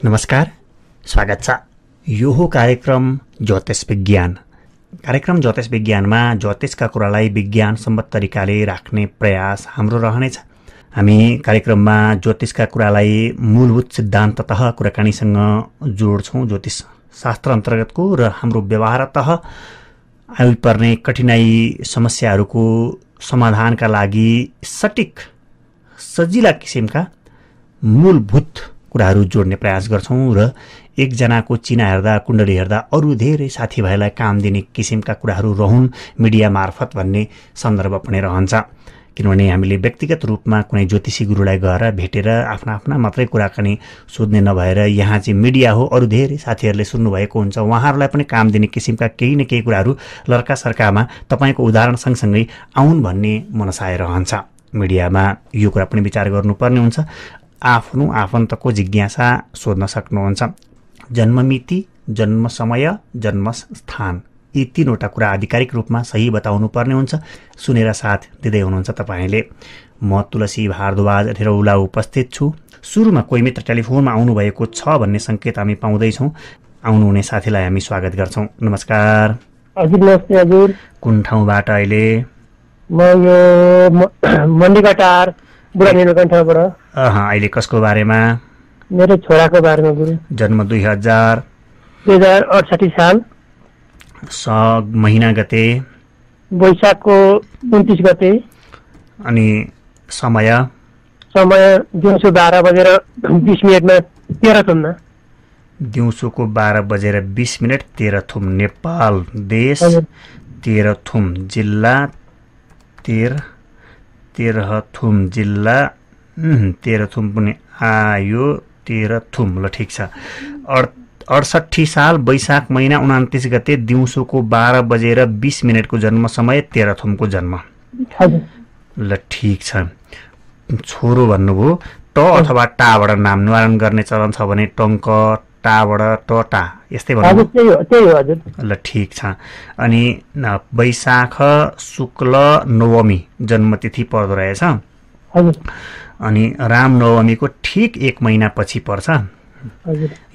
नमस्कार, स्वागत छ। यो हो कार्यक्रम ज्योतिष विज्ञान। कार्यक्रम ज्योतिष विज्ञानमा ज्योतिषका कुरालाई विज्ञानसम्मत तरिकाले राख्ने प्रयास हाम्रो रहनेछ। हामी कार्यक्रममा ज्योतिषका कुरालाई मूलभूत सिद्धान्ततः कुराकानीसँग जोड्छौँ। ज्योतिष शास्त्र अन्तर्गतको र हाम्रो व्यवहारतः आइपर्ने कठिनाई समस्याहरूको समाधानका लागि सटिक सजिला किसिमका मूलभूत कुराहरू जोड्ने प्रयास गर्छौँ र एकजनाको चिना हेर्दा कुण्डली हेर्दा अरू धेरै साथीभाइलाई काम दिने किसिमका कुराहरू रहन् मिडिया मार्फत भन्ने सन्दर्भ पनि रहन्छ। किनभने हामीले व्यक्तिगत रूपमा कुनै ज्योतिषी गुरुलाई गएर भेटेर आफ्ना मात्रै कुराकानी सोध्ने नभएर यहाँ चाहिँ मिडिया हो, अरू धेरै साथीहरूले सुन्नुभएको हुन्छ, उहाँहरूलाई पनि काम दिने किसिमका केही न केही कुराहरू लर्का सर्कामा तपाईँको उदाहरण सँगसँगै आउन् भन्ने मनसाय रहन्छ। मिडियामा यो कुरा पनि विचार गर्नुपर्ने हुन्छ। आफ्नो आफन्तको जिज्ञासा सोध्न सक्नुहुन्छ। जन्ममिति, जन्म समय, जन्मस्थान यी तीनवटा कुरा आधिकारिक रूपमा सही बताउनु पर्ने हुन्छ। सुनेर साथ दिँदै हुनुहुन्छ तपाईँले। म तुलसी भारद्वाज रौला उपस्थित छु। सुरुमा कोही मित्र टेलिफोनमा आउनुभएको छ भन्ने सङ्केत हामी पाउँदैछौँ। आउनुहुने साथीलाई हामी स्वागत गर्छौँ। नमस्कार। हजुर नमस्ते। हजुर कुन ठाउँबाट अहिले? म यो मण्डीकटार बुढा नीलकण्ठबाट। अहिले कसको बारेमा? मेरो छोराको बारेमा गुरु। जन्म 2068 साल महिना गते? वैशाखको 29 गते। अनि समय दिउँसो 12 बजेर 20 मिनटमा तेह्रथुममा। दिउँसोको 12 बजेर 20 मिनट तेह्रथुम नेपाल देश। तेह्रथुम जिल्ला तेह्रथुम जिल्ला तेह्रथुम पनि आयो। तेह्रथुम ल ठिक छ। 68 साल वैशाख महिना 29 गते दिउँसोको 12 बजेर 20 मिनटको जन्म समय, तेह्रथुमको जन्म। ल ठिक छ। छोरो भन्नुभयो। ट अथवा टाबाट नाम निवारण गर्ने चलन छ भने टङ्क, टाबाट टटा यस्तै भन्नु। ल ठिक छ। अनि वैशाख शुक्ल नवमी जन्मतिथि पर्दो रहेछ। अनि रामनवमीको ठिक 1 महिना पछि पर्छ।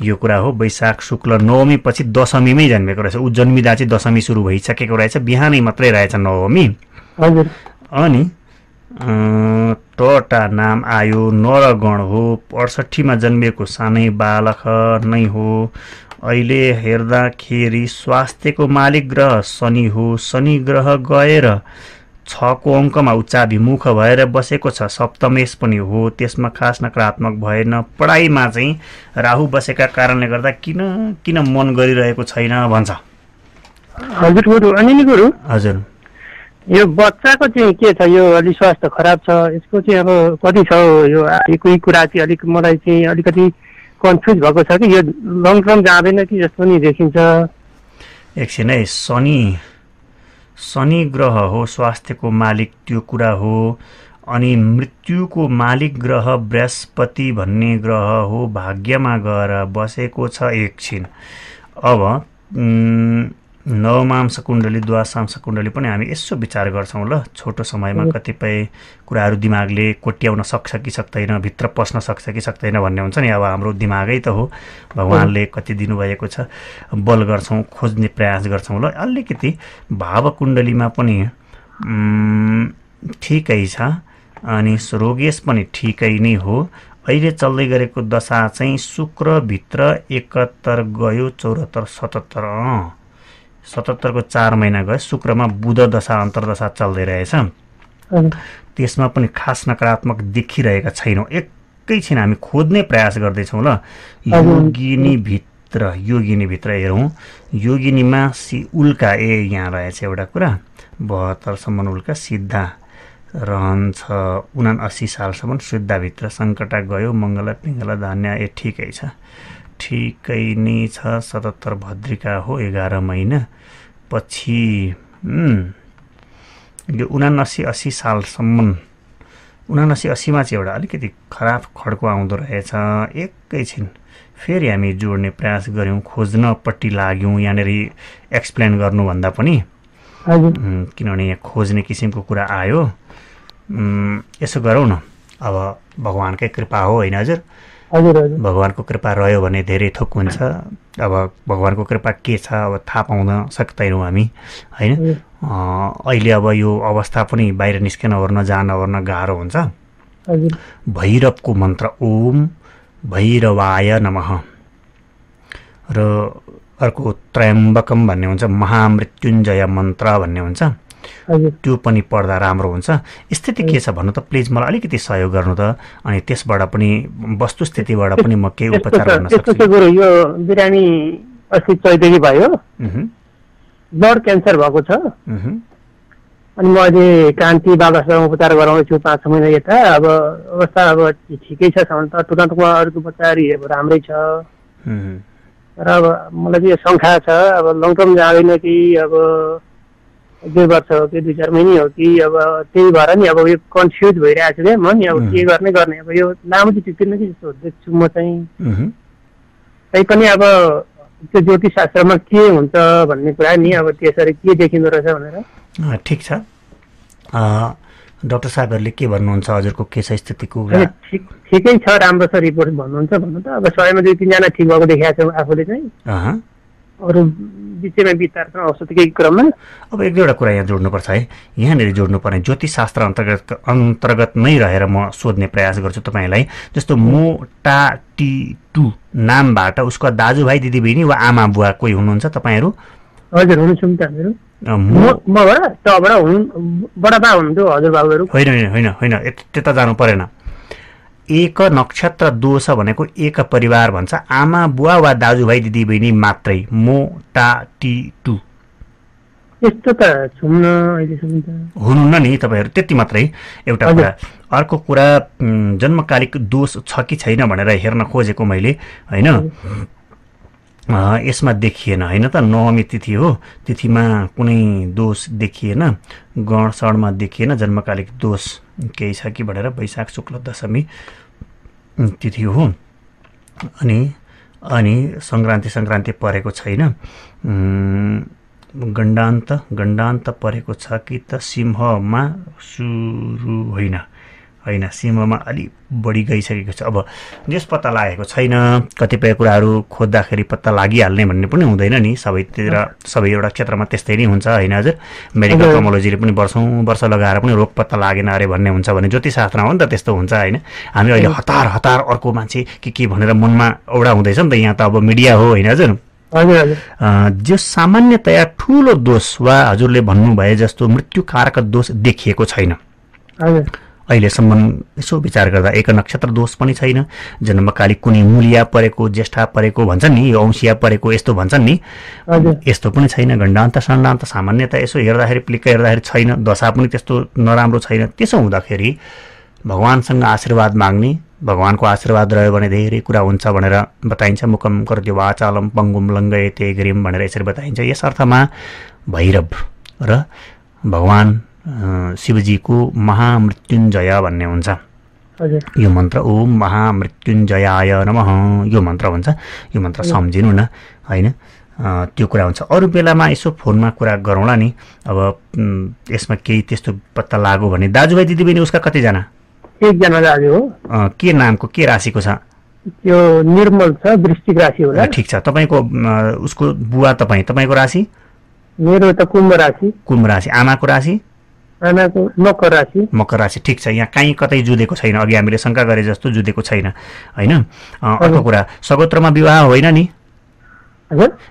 यो कुरा हो। वैशाख शुक्ल नवमी पछि दशमीमै जन्मेको रहेछ। ऊ जन्मिँदा चाहिँ दशमी सुरु भइसकेको रहेछ, बिहानै मात्रै रहेछ नवमी। अनि टटा नाम आयो, नरगण हो, 68 मा जन्मेको सानै बालक नै हो। अहिले हेर्दाखेरि स्वास्थ्यको मालिक ग्रह शनि हो। शनि ग्रह गएर 6 को अङ्कमा उच्चाभिमुख भएर बसेको छ। सप्तमेश पनि हो, त्यसमा खास नकारात्मक भएन। पढाइमा चाहिँ राहु बसेका कारणले गर्दा किन मन गरिरहेको छैन भन्छ। हजुर गुरु। अनि गुरु हजुर, यो बच्चाको चाहिँ के छ? यो अलि स्वास्थ्य खराब छ, यसको चाहिँ अब कति छ? यो कोही कुरा चाहिँ अलिक मलाई चाहिँ अलिकति कन्फ्युज भएको छ कि यो लङ टर्म जाँदैन कि जस्तो पनि देखिन्छ। एकछिन है। शनि ग्रह हो स्वास्थ्यको मालिक, त्यो कुरा हो। अनि मृत्युको मालिक ग्रह बृहस्पति भन्ने ग्रह हो, भाग्यमा गएर बसेको छ। एकछिन। अब नवमांश कुण्डली द्वादशांश कुण्डली पनि हामी यसो विचार गर्छौँ। ल छोटो समयमा कतिपय कुराहरू दिमागले कोट्याउन सक्छ कि सक्दैन, भित्र पस्न सक्छ कि सक्दैन भन्ने हुन्छ नि। अब हाम्रो दिमागै त हो, भगवानले कति दिनुभएको छ, बल गर्छौँ, खोज्ने प्रयास गर्छौँ। ल अलिकति भावकुण्डलीमा पनि ठिकै छ। अनि रोगेश पनि ठिकै नै हो। अहिले चल्दै गरेको दशा चाहिँ शुक्रभित्र 71 गयो, 74 77 77 को 4 महिना गयो। शुक्रमा बुध दशा अन्तर्दशा चल्दै रहेछ। त्यसमा पनि खास नकारात्मक देखिरहेका छैनौँ। एकैछिन हामी खोज्ने प्रयास गर्दैछौँ। ल योगिनीभित्र हेरौँ। योगिनीमा उल्का यहाँ रहेछ एउटा कुरा। 72 सम्म उल्का सिद्धा रहन्छ। 79 सालसम्म सिद्धाभित्र सङ्कटा गयो। मङ्गल पिङ्गल धान्य ठिकै छ, ठिकै नै छ। 77 भद्रिका हो, 11 महिना पछि। यो 79-80 सालसम्म 79-80मा चाहिँ एउटा अलिकति खराब खड्को आउँदो रहेछ। एकैछिन फेरि हामी जोड्ने प्रयास गऱ्यौँ, खोज्नपट्टि लाग्यौँ। यहाँनिर एक्सप्लेन गर्नुभन्दा पनि किनभने यहाँ खोज्ने किसिमको कुरा आयो। यसो गरौँ न, अब भगवानकै कृपा हो होइन हजुर। हजुर हजुर भगवानको कृपा रह्यो भने धेरै थोक हुन्छ। अब भगवानको कृपा के छ अब थाहा पाउन सक्दैनौँ हामी होइन। अहिले अब यो अवस्था पनि बाहिर निस्केन ओर्न जान ओर्न गाह्रो हुन्छ। हजुर भैरवको मन्त्र ओम भैरवाय नमः र अर्को त्रयम्बकम भन्ने हुन्छ, महामृत्युञ्जय मन्त्र भन्ने हुन्छ, त्यो पनि पढ्दा राम्रो हुन्छ। स्थिति के छ भन्नु त प्लिज मलाई अलिकति सहयोग गर्नु त, अनि त्यसबाट पनि वस्तुस्थितिबाट पनि म केही उपचार गर्न सक्छु। गुरु यो बिरामी अस्ति चैतकी भयो, ब्लड क्यान्सर भएको छ, अनि म अहिले कान्ति बाबासँग उपचार गराउँदैछु 5-6 महिना यता। अब अवस्था अब ठिकै छ त, तुरन्तमा अरूको उपचार राम्रै छ, र अब मलाई चाहिँ शङ्का छ अब लङ टर्म जाँदैन कि अब 2 वर्ष हो कि 2-4 महिने हो कि, अब त्यही भएर नि अब यो कन्फ्युज भइरहेको छु क्या म नि। अब के गर्ने अब यो लामो चाहिँ टिक्दैन कि जस्तो देख्छु म चाहिँ। तैपनि अब त्यो ज्योतिष शास्त्रमा के हुन्छ भन्ने कुरा नि, अब त्यसरी के देखिँदो रहेछ भनेर। ठिक छ डाक्टर साहबहरूले के भन्नुहुन्छ, हजुरको के छ स्थितिको? ठिकै छ, राम्रो छ रिपोर्ट भन्नुहुन्छ भन्नु त। अब 100मा 2-3 जना ठिक भएको देखाएको छ आफूले चाहिँ, अरू बिचैमा बितार्छन् औषधिकै क्रममा। अब 1-2वटा कुरा यहाँ जोड्नुपर्छ है, यहाँनिर जोड्नुपर्ने ज्योतिष शास्त्र अन्तर्गत नै रहेर म सोध्ने प्रयास गर्छु तपाईँलाई। जस्तो मोटाटिटु नामबाट उसको दाजुभाइ दिदीबहिनी वा आमा बुवा कोही हुनुहुन्छ तपाईँहरू? हजुर हुनुहुन्छ नि त हामीहरू। मबाट तबाट बडाबा हुनुहुन्थ्यो हजुरबाबुहरू? होइन त्यता जानु परेन। एक नक्षत्र दोष भनेको एक परिवार भन्छ, आमा बुवा वा दाजुभाइ दिदीबहिनी मात्रै। मोटाटिटु यस्तो त छुम्न अहिलेसम्म त हुनुहुन्न नि तपाईँहरू, त्यति मात्रै एउटा कुरा। अर्को कुरा जन्मकालिक दोष छ कि छैन भनेर हेर्न खोजेको मैले होइन। यसमा देखिएन होइन त, नवमी तिथि हो, तिथिमा कुनै दोष देखिएन, गणसणमा देखिएन, जन्मकालिक दोष केही छ कि भनेर। वैशाख शुक्ल दशमी तिथि हो, अनि सङ्क्रान्ति परेको छैन। गण्डान्त परेको छ कि त सिंहमा सुरु होइन, सिंहमा अलि बढी गइसकेको छ। अब यस पत्ता लागेको छैन, कतिपय कुराहरू खोज्दाखेरि पत्ता लागिहाल्ने भन्ने पनि हुँदैन नि, सबै एउटा क्षेत्रमा त्यस्तै नै हुन्छ होइन हजुर। मेडिकल कमोलोजीले पनि वर्ष लगाएर पनि रोग पत्ता लागेन अरे भन्ने हुन्छ भने ज्योतिषशास्त्रमा हो नि त त्यस्तो हुन्छ होइन। हामी अहिले हतार अर्को मान्छे के भनेर मनमा औडा हुँदैछ नि त, यहाँ त अब मिडिया हो होइन हजुर। जो सामान्यतया ठुलो दोष वा हजुरले भन्नुभए जस्तो मृत्युकारक दोष देखिएको छैन अहिलेसम्म। यसो विचार गर्दा एक नक्षत्र दोष पनि छैन, जन्मकालिक कुनै मूलिया परेको, ज्येष्ठा परेको भन्छन् नि, औँसिया परेको यस्तो भन्छन् नि, यस्तो पनि छैन। गण्डान्त सण्डान्त सामान्यतया यसो हेर्दाखेरि प्लिक्क हेर्दाखेरि छैन, दशा पनि त्यस्तो नराम्रो छैन। त्यसो हुँदाखेरि भगवानसँग आशीर्वाद माग्ने, भगवानको आशीर्वाद रह्यो भने धेरै कुरा हुन्छ भनेर बताइन्छ। मुखम कर्त्य वाचालम पङ्गुम लङ्गयते गिरिम भनेर यसरी बताइन्छ। यस अर्थमा भैरव र भगवान शिवजीको महामृत्युञ्जय भन्ने हुन्छ यो मन्त्र। ओम महामृत्युञ्जयाय नमः यो मन्त्र हुन्छ। यो मन्त्र सम्झिनु न होइन, त्यो कुरा हुन्छ। अरू बेलामा यसो फोनमा कुरा गरौँला नि। अब यसमा केही त्यस्तो पत्ता लाग्यो भने दाजुभाइ दिदीबहिनी उसका कतिजना? 1 जना दाजु हो। के नामको, के राशिको छ? त्यो निर्मल छ, वृश्चिक राशि होला। ठिक छ। तपाईँको उसको बुवा तपाईँको राशि? मेरो त कुम्भ राशि। आमाको राशि? आमाको मकर राशि। ठिक छ। यहाँ कहीँ कतै जुधेको छैन, अघि हामीले शङ्का गरे जस्तो जुधेको छैन होइन। अर्को कुरा, सगोत्रमा विवाह होइन नि?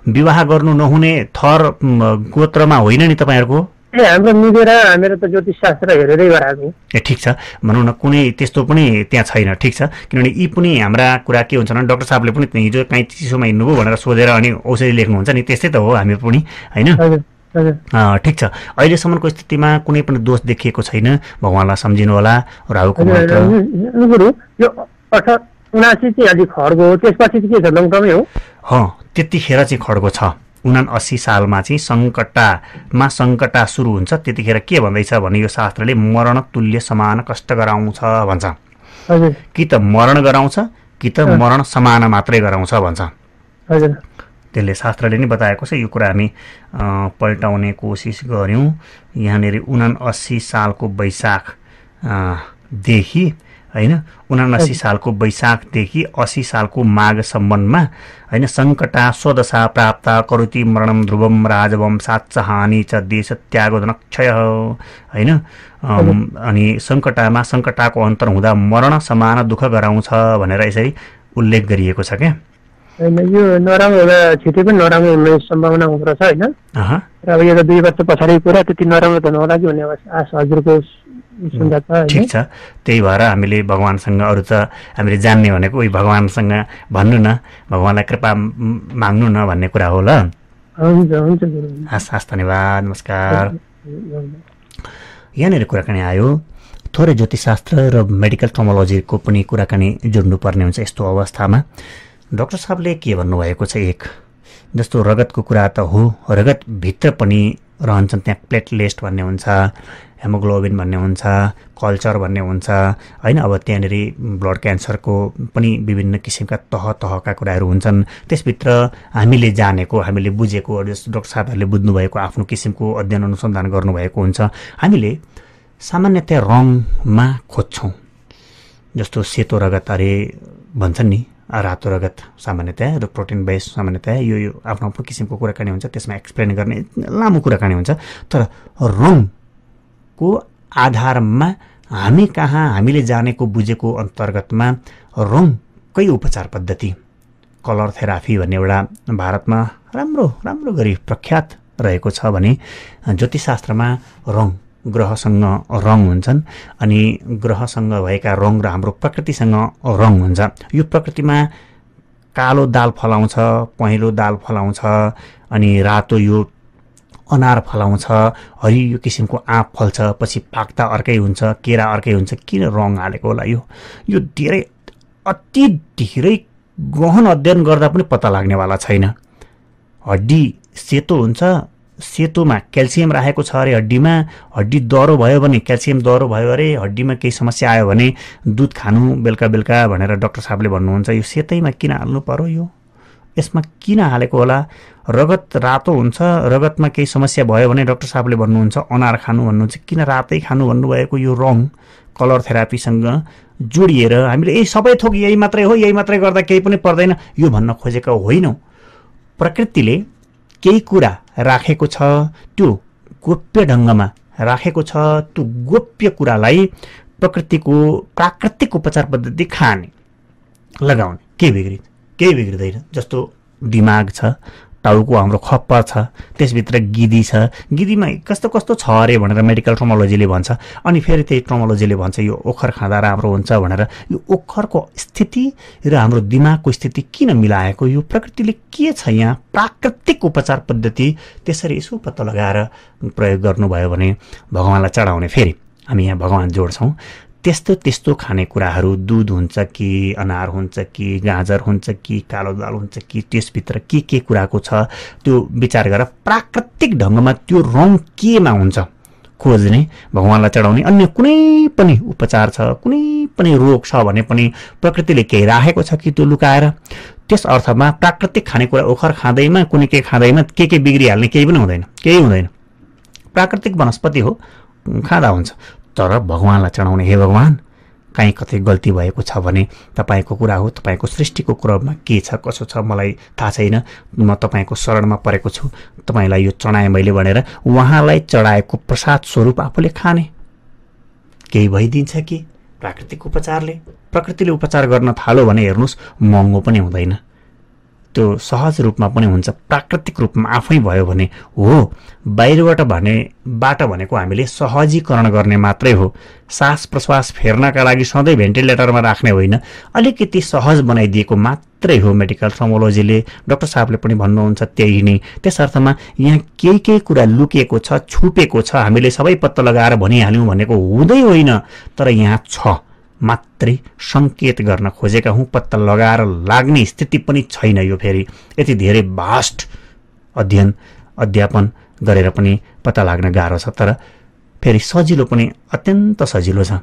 विवाह गर्नु नहुने थर गोत्रमा होइन नि तपाईँहरूको? हाम्रो मिलेर मेरो त ज्योतिष शास्त्र हेरेरै गराएको। ठिक छ, भनौँ न कुनै त्यस्तो पनि त्यहाँ छैन। ठिक छ, किनभने यी पनि हाम्रा कुरा के हुन्छ भने डाक्टर साहबले पनि हिजो कहीँ चिसोमा हिँड्नुभयो भनेर सोधेर अनि औषधि लेख्नुहुन्छ नि, त्यस्तै त हो हामी पनि होइन। ठिक छ, अहिलेसम्मको स्थितिमा कुनै पनि दोष देखिएको छैन। भगवानलाई सम्झिनु होला। राहुको मन्त्र यो 78 चाहिँ अलि खड्गो हो, त्यसपछि के छ लङ टर्मै हो? त्यतिखेर चाहिँ खड्गो छ। 79 सालमा चाहिँ सङ्कटा सुरु हुन्छ। त्यतिखेर के भन्दैछ भने यो शास्त्रले मरण तुल्य समान कष्ट गराउँछ भन्छ। कि त मरण गराउँछ कि त मरण समान मात्रै गराउँछ भन्छ। त्यसले शास्त्रले नै बताएको छ। यो कुरा हामी पल्टाउने कोसिस गऱ्यौँ। यहाँनिर 79 सालको वैशाखदेखि हैन 79 सालको वैशाखदेखि 80 सालको माघसम्ममा हैन सङ्कटा स्वदशा प्राप्त करुति मरणम ध्रुवम राजवम साच्च हानि च देश त्यागोदनक्षय हैन अनि सङ्कटामा सङ्कटाको अन्तर हुँदा मरण समान दुःख गराउँछ भनेर यसरी उल्लेख गरिएको छ क्या। होइन यो नराम्रो हुँदा छिटै पनि नराम्रो हुने सम्भावना हुँदो रहेछ होइन र अब यो त 2 वर्ष पछाडिको कुरा त्यति नराम्रो त नहोला कि भन्ने आश हजुरको सुन्दा छ। ठिक छ, त्यही भएर हामीले भगवानसँग अरू त हामीले जान्ने भनेको उही भगवानसँग भन्नु न, भगवानलाई कृपा माग्नु न भन्ने कुरा हो ल। हुन्छ हुन्छ गुरु, हस् हस्, धन्यवाद, नमस्कार। यहाँनिर कुराकानी आयो थोरै ज्योतिषशास्त्र र मेडिकल ट्रोमोलोजीको पनि कुराकानी जोड्नुपर्ने हुन्छ यस्तो अवस्थामा। डाक्टर साहबले के भन्नुभएको छ, एक जस्तो रगतको कुरा त हो, रगतभित्र पनि रहन्छन् त्यहाँ प्लेटलेस्ट भन्ने हुन्छ, हेमोग्लोबिन भन्ने हुन्छ, कल्चर भन्ने हुन्छ होइन। अब त्यहाँनिर ब्लड क्यान्सरको पनि विभिन्न किसिमका तहका कुराहरू हुन्छन्। त्यसभित्र हामीले जानेको, हामीले बुझेको, जस्तो डाक्टर साहबहरूले बुझ्नुभएको आफ्नो किसिमको अध्ययन अनुसन्धान गर्नुभएको हुन्छ। हामीले सामान्यतया रङमा खोज्छौँ, जस्तो सेतो रगत अरे भन्छन् नि, रातो रगत सामान्यतया र प्रोटिन बेस सामान्यतया यो आफ्नो आफ्नो किसिमको कुराकानी हुन्छ, त्यसमा एक्सप्लेन गर्ने लामो कुराकानी हुन्छ। तर रङको आधारमा हामी कहाँ हामीले जानेको बुझेको अन्तर्गतमा रङकै उपचार पद्धति कलर थेरापी भन्ने एउटा भारतमा राम्रो गरी प्रख्यात रहेको छ भने ज्योतिषशास्त्रमा रङ ग्रहसँग रङ हुन्छन् अनि ग्रहसँग भएका रङ र हाम्रो प्रकृतिसँग रङ हुन्छ। यो प्रकृतिमा कालो दाल फलाउँछ, पहेँलो दाल फलाउँछ अनि रातो यो अनार फलाउँछ, हरियो किसिमको आँप फल्छ, पछि पाक्दा अर्कै हुन्छ, केरा अर्कै हुन्छ। किन रङ हालेको होला? यो धेरै अति धेरै गहन अध्ययन गर्दा पनि पत्ता लाग्नेवाला छैन। हड्डी सेतो हुन्छ, सेतोमा क्याल्सियम राखेको छ अरे हड्डीमा, हड्डी दह्रो भयो भने क्याल्सियम दह्रो भयो अरे, हड्डीमा केही समस्या आयो भने दुध खानु बेलुका भनेर डाक्टर साहबले भन्नुहुन्छ। यो सेतैमा किन हाल्नु पर्यो? यो यसमा किन हालेको होला? रगत रातो हुन्छ, रगतमा केही समस्या भयो भने डाक्टर साहबले भन्नुहुन्छ अनार खानु भन्नुहुन्छ, किन रातै खानु भन्नुभएको? यो रङ कलर थेरापीसँग जोडिएर हामीले सबै थोक यही मात्रै हो, यही मात्रै गर्दा केही पनि पर्दैन यो भन्न खोजेका होइनौँ। प्रकृतिले केही कुरा राखेको छ, त्यो गोप्य ढङ्गमा राखेको छ, त्यो गोप्य कुरालाई प्रकृतिको प्राकृतिक उपचार पद्धति खाने लगाउने केही बिग्रिँदैन। जस्तो दिमाग छ, टाउको हाम्रो खप्पर छ, त्यसभित्र गिदी छ, गिदीमा कस्तो कस्तो छ अरे भनेर मेडिकल ट्रोमोलोजीले भन्छ। अनि फेरि त्यही ट्रोमोलोजीले भन्छ यो ओखर खाँदा राम्रो हुन्छ भनेर। यो ओखरको स्थिति र हाम्रो दिमागको स्थिति किन मिलाएको? यो प्रकृतिले के छ यहाँ प्राकृतिक उपचार पद्धति त्यसरी यसो पत्ता लगाएर प्रयोग गर्नुभयो भने भगवानलाई चढाउने, फेरि हामी यहाँ भगवान जोड्छौँ। त्यस्तो खानेकुराहरू दुध हुन्छ कि अनार हुन्छ कि गाजर हुन्छ कि कालो दाल हुन्छ कि त्यसभित्र के कुराको छ त्यो विचार गरेर प्राकृतिक ढङ्गमा त्यो रङ केमा हुन्छ खोज्ने, भगवानलाई चढाउने। अन्य कुनै पनि उपचार छ, कुनै पनि रोग छ भने पनि प्रकृतिले केही राखेको छ कि त्यो लुकाएर। त्यस अर्थमा प्राकृतिक खानेकुरा ओखर खाँदैमा कुनै के खाँदैमा के बिग्रिहाल्ने केही पनि हुँदैन। प्राकृतिक वनस्पति हो, खाँदा हुन्छ। तर भगवानलाई चढाउने, हे भगवान काहीँ कतै गल्ती भएको छ भने तपाईँको कुरा हो, तपाईँको सृष्टिको कुरामा के छ कसो छ मलाई थाहा छैन, म तपाईँको शरणमा परेको छु, तपाईँलाई यो चढाएँ मैले भनेर उहाँलाई चढाएको प्रसाद स्वरूप आफूले खाने। केही भइदिन्छ कि प्राकृतिक उपचारले? प्रकृतिले उपचार गर्न थाल्यो भने हेर्नुहोस् महँगो पनि हुँदैन, त्यो सहज रूपमा पनि हुन्छ। प्राकृतिक रूपमा आफै भयो भने हो। बाहिरबाट भनेको हामीले सहजीकरण गर्ने मात्रै हो। सास प्रश्वास फेर्नका लागि सधैँ भेन्टिलेटरमा राख्ने होइन, अलिकति सहज बनाइदिएको मात्रै हो। मेडिकल ट्रोमोलोजीले डाक्टर साहबले पनि भन्नुहुन्छ त्यही नै। त्यस अर्थमा यहाँ केही कुरा लुकेको छ, छुपेको छ, हामीले सबै पत्ता लगाएर भनिहाल्यौँ भनेको हुँदै होइन। तर यहाँ छ मात्रै सङ्केत गर्न खोजेका हौँ, पत्ता लगाएर लाग्ने स्थिति पनि छैन। यो फेरि यति धेरै भास्ट अध्यापन गरेर पनि पत्ता लाग्न गाह्रो छ। तर फेरि सजिलो पनि अत्यन्त सजिलो छ,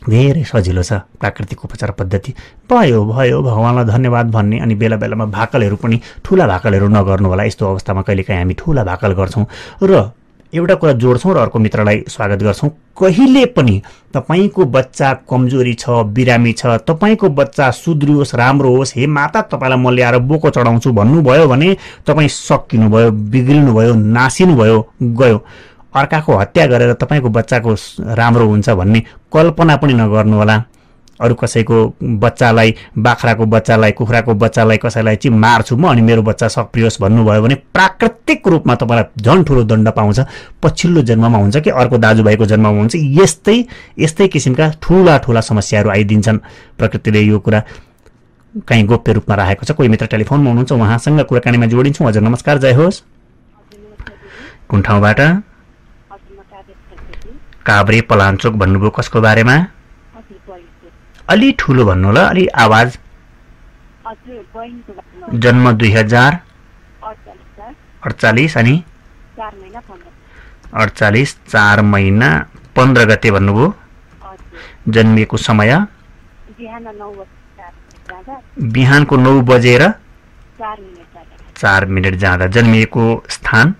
धेरै सजिलो छ प्राकृतिक उपचार पद्धति। भयो भगवानलाई धन्यवाद भन्ने। अनि बेला बेलामा भाकलहरू पनि, ठुला भाकलहरू नगर्नु होला। यस्तो अवस्थामा कहिलेकाहीँ हामी ठुला भाकल गर्छौँ र एउटा कुरा जोड्छौँ र अर्को मित्रलाई स्वागत गर्छौँ। कहिले पनि तपाईँको बच्चा कमजोरी छ, बिरामी छ, तपाईँको बच्चा सुध्रियोस्, राम्रो होस्, हे माता तपाईँलाई म ल्याएर बोको चढाउँछु भन्नुभयो भने तपाईँ सकिनुभयो, बिग्रिनुभयो, नासिनुभयो, गयो। अर्काको हत्या गरेर तपाईँको बच्चाको राम्रो हुन्छ भन्ने कल्पना पनि नगर्नुहोला। अरू कसैको बच्चालाई, बाख्राको बच्चालाई, कुखुराको बच्चालाई कसैलाई चाहिँ मार्छु म अनि मेरो बच्चा सप्रियोस् भन्नुभयो भने प्राकृतिक रूपमा तपाईँलाई झन् ठुलो दण्ड पाउँछ। पछिल्लो जन्ममा हुन्छ कि अर्को दाजुभाइको जन्ममा हुन्छ, यस्तै किसिमका ठुला ठुला समस्याहरू आइदिन्छन्। प्रकृतिले यो कुरा कहीँ गोप्य रूपमा राखेको छ। कोही मित्र टेलिफोनमा हुनुहुन्छ, उहाँसँग कुराकानीमा जोडिन्छौँ। हजुर नमस्कार, जय होस्। कुन ठाउँबाट? काभ्रे पलाञ्चोक भन्नुभयो, कसको बारेमा? अलि ठुलो भन्नु होला, अलि आवाज। जन्म 2048 अनि 48 4 महिना 15 गते भन्नुभयो। जन्मिएको समय बिहानको 9 बजेर 4 मिनट जाँदा। जन्मिएको स्थान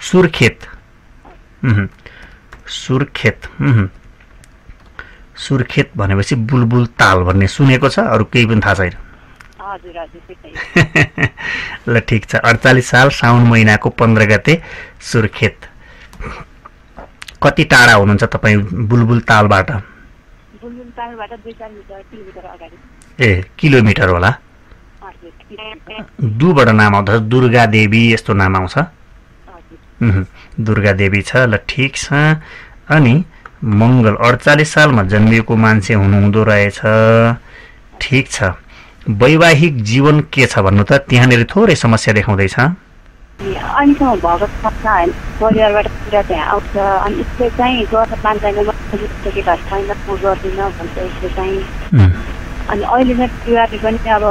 सुर्खेत। सुर्खेत भनेपछि बुलबुल ताल भन्ने सुनेको छ, अरू केही पनि थाहा छैन। ल ठिक छ। 48 साल साउन महिनाको 15 गते सुर्खेत। कति टाढा हुनुहुन्छ तपाईँ बुलबुल तालबाट? ए किलोमिटर होला। दुबाट नाम आउँछ, दुर्गा देवी यस्तो नाम आउँछ। दुर्गा देवी छ। ल ठिक छ। अनि मङ्गल 48 सालमा जन्मिएको मान्छे हुनुहुँदो रहेछ। ठिक छ। वैवाहिक जीवन के छ भन्नु त? त्यहाँनिर थोरै समस्या देखाउँदैछ। अहिलेसम्म भएको छैन, परिवारबाट कुरा त्यहाँ आउँछ अनि यसले चाहिँ गर्न मान्दैन, म छैन म गर्दिनँ भन्छ यसले चाहिँ। अनि अहिले चाहिँ परिवारले पनि अब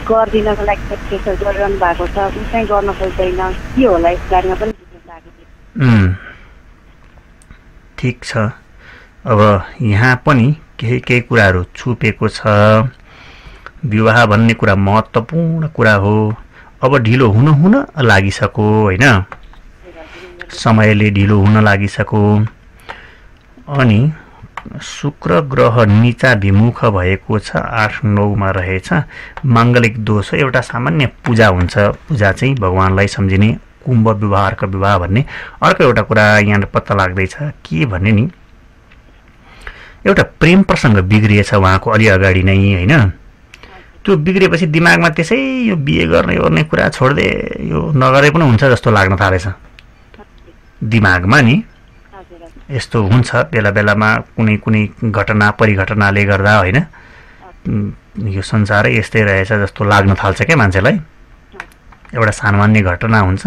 गर्दिनको लागि प्रेसर गरिरहनु भएको छ, ऊ चाहिँ गर्न खोज्दैन। के होला यस बारेमा पनि ठिक छ। अब यहाँ पनि केही कुराहरू छुपेको छ। विवाह भन्ने कुरा महत्त्वपूर्ण कुरा हो। अब ढिलो हुन लागिसक्यो होइन, समयले ढिलो हुन लागिसक्यो। अनि शुक्र ग्रह नीचा विमुख भएको छ, 8-9 मा रहेछ। माङ्गलिक दोष हो। एउटा सामान्य पूजा हुन्छ, पूजा चाहिँ भगवानलाई सम्झिने, कुम्भ विवाह अर्क विवाह भन्ने। अर्को एउटा कुरा यहाँ पत्ता लाग्दैछ के भन्ने नि, एउटा प्रेम प्रसङ्ग बिग्रिएछ उहाँको अलि अगाडि नै होइन। त्यो बिग्रिएपछि दिमागमा त्यसै यो बिहे गर्ने कुरा छोड्दे, यो नगरे पनि हुन्छ जस्तो लाग्न थालेछ दिमागमा नि। यस्तो हुन्छ बेला बेलामा, कुनै घटना परिघटनाले गर्दा होइन। यो संसारै यस्तै रहेछ जस्तो लाग्न थाल्छ क्या मान्छेलाई। एउटा सामान्य घटना हुन्छ,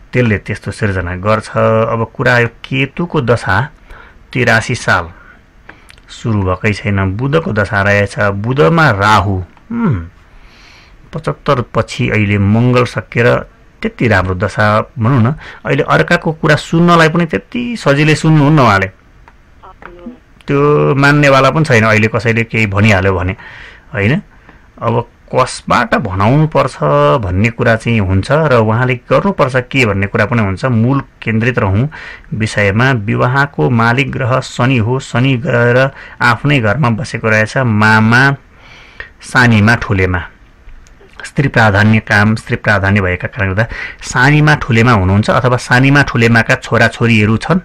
त्यसले त्यस्तो सिर्जना गर्छ। अब कुरा यो केतुको दशा 83 साल सुरु भएकै छैन, बुधको दशा रहेछ। बुधमा राहु 75 पछि अहिले मङ्गल सकेर त्यति राम्रो दशा भनौँ न। अहिले अर्काको कुरा सुन्नलाई पनि त्यति सजिलै सुन्नुहुन्न उहाँले, त्यो मान्नेवाला पनि छैन अहिले कसैले केही भनिहाल्यो भने होइन। अब कसबाट भनाउनु पर्छ भन्ने कुरा चाहिँ हुन्छ र उहाँले गर्नुपर्छ के भन्ने कुरा पनि हुन्छ। मूल केन्द्रित रहौँ विषयमा। विवाहको मालिक ग्रह शनि हो। शनि गएर आफ्नै घरमा बसेको रहेछ, मामा सानीमा ठुलेमा। स्त्री प्राधान्य काम, स्त्री प्राधान्य भएका कारणले गर्दा सानीमा ठुलेमा हुनुहुन्छ अथवा सानीमा ठुलेमाका छोराछोरीहरू छन्।